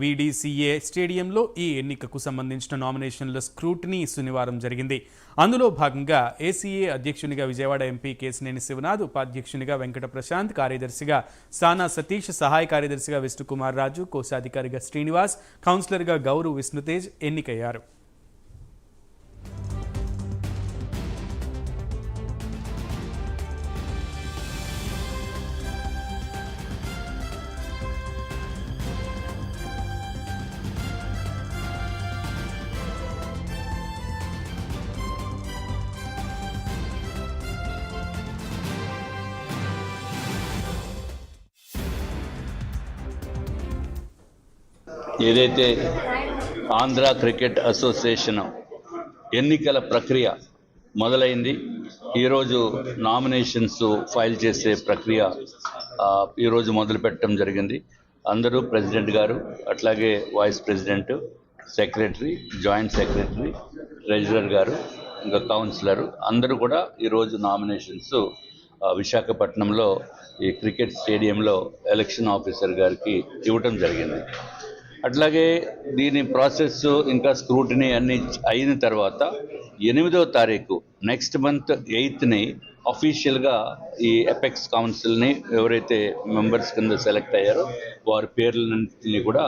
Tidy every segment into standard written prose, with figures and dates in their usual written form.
VDCA స్టేడియంలో ఈ ఎన్నికకు సంబంధించిన నామినేషన్ల స్క్రూటినీ శనివారం జరిగింది. అందులో భాగంగా ఏసీఏ అధ్యక్షునిగా విజయవాడ ఎంపీ కేశినేని శివనాథ్, ఉపాధ్యక్షునిగా వెంకట ప్రశాంత్, కార్యదర్శిగా సానా సతీష్, సహాయ కార్యదర్శిగా విష్ణుకుమార్ రాజు, కోశాధికారిగా శ్రీనివాస్, కౌన్సిలర్గా గౌరు విష్ణుతేజ్ ఎన్నికయ్యారు. ఏదైతే ఆంధ్ర క్రికెట్ అసోసియేషన్ ఎన్నికల ప్రక్రియ మొదలైంది. ఈరోజు నామినేషన్స్ ఫైల్ చేసే ప్రక్రియ ఈరోజు మొదలుపెట్టడం జరిగింది. అందరూ ప్రెసిడెంట్ గారు, అట్లాగే vice president, secretary, joint secretary, treasurer గారు, ఇంకా కౌన్సిలర్ అందరూ కూడా ఈరోజు నామినేషన్స్ విశాఖపట్నంలో ఈ క్రికెట్ స్టేడియంలో ఎలక్షన్ ఆఫీసర్ గారికి ఇవ్వటం జరిగింది. అట్లాగే దీని ప్రాసెస్ ఇంకా స్క్రూటినీ అన్ని అయిన తర్వాత 8వ తారీఖు నెక్స్ట్ మంత్ 8ని అఫీషియల్గా ఈ ఎపెక్స్ కౌన్సిల్ని ఎవరైతే మెంబర్స్ కింద సెలెక్ట్ అయ్యారో వారి పేర్లన్నింటినీ కూడా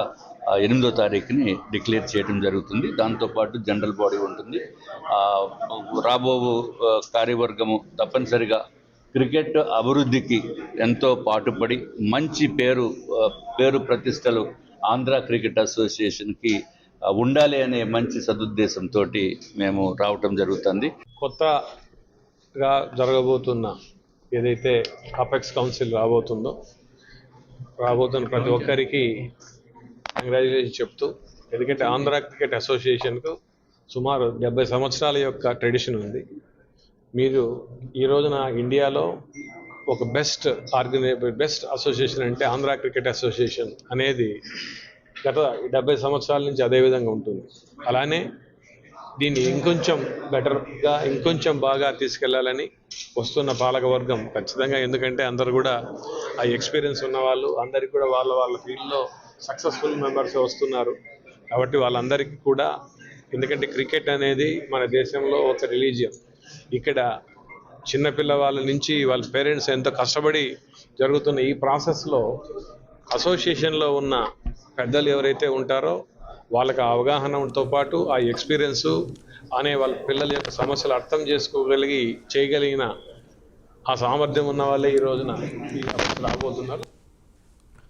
8వ తారీఖుని డిక్లేర్ చేయడం జరుగుతుంది. దాంతోపాటు జనరల్ బాడీ ఉంటుంది. రాబో కార్యవర్గము తప్పనిసరిగా క్రికెట్ అభివృద్ధికి ఎంతో పాటుపడి మంచి పేరు ప్రతిష్టలు ఆంధ్ర క్రికెట్ అసోసియేషన్కి ఉండాలి అనే మంచి సదుద్దేశంతో మేము రావటం జరుగుతుంది. కొత్తగా జరగబోతున్న ఏదైతే అపెక్స్ కౌన్సిల్ రాబోతున్న ప్రతి ఒక్కరికి కంగ్రాచులేషన్ చెప్తూ, ఎందుకంటే ఆంధ్ర క్రికెట్ అసోసియేషన్కు సుమారు 70 సంవత్సరాల యొక్క ట్రెడిషన్ ఉంది. మీరు ఈ రోజున ఇండియాలో ఒక బెస్ట్ అసోసియేషన్ అంటే ఆంధ్ర క్రికెట్ అసోసియేషన్ అనేది గత 70 సంవత్సరాల నుంచి అదే విధంగా ఉంటుంది. అలానే దీన్ని ఇంకొంచెం బెటర్గా ఇంకొంచెం బాగా తీసుకెళ్లాలని వస్తున్న పాలకవర్గం ఖచ్చితంగా, ఎందుకంటే అందరు కూడా ఆ ఎక్స్పీరియన్స్ ఉన్న వాళ్ళు, అందరికీ కూడా వాళ్ళ ఫీల్డ్లో సక్సెస్ఫుల్ మెంబర్స్ వస్తున్నారు. కాబట్టి వాళ్ళందరికీ కూడా, ఎందుకంటే క్రికెట్ అనేది మన దేశంలో ఒక రిలీజియన్. ఇక్కడ చిన్నపిల్లవాళ్ళ నుంచి వాళ్ళ పేరెంట్స్ ఎంతో కష్టపడి జరుగుతున్న ఈ ప్రాసెస్లో అసోసియేషన్లో ఉన్న పెద్దలు ఎవరైతే ఉంటారో వాళ్ళకి అవగాహనతో పాటు ఆ ఎక్స్పీరియన్సు అనే వాళ్ళ పిల్లల యొక్క సమస్యలు అర్థం చేయగలిగిన ఆ సామర్థ్యం ఉన్న వాళ్ళే ఈ రోజున రాబోతున్నారు.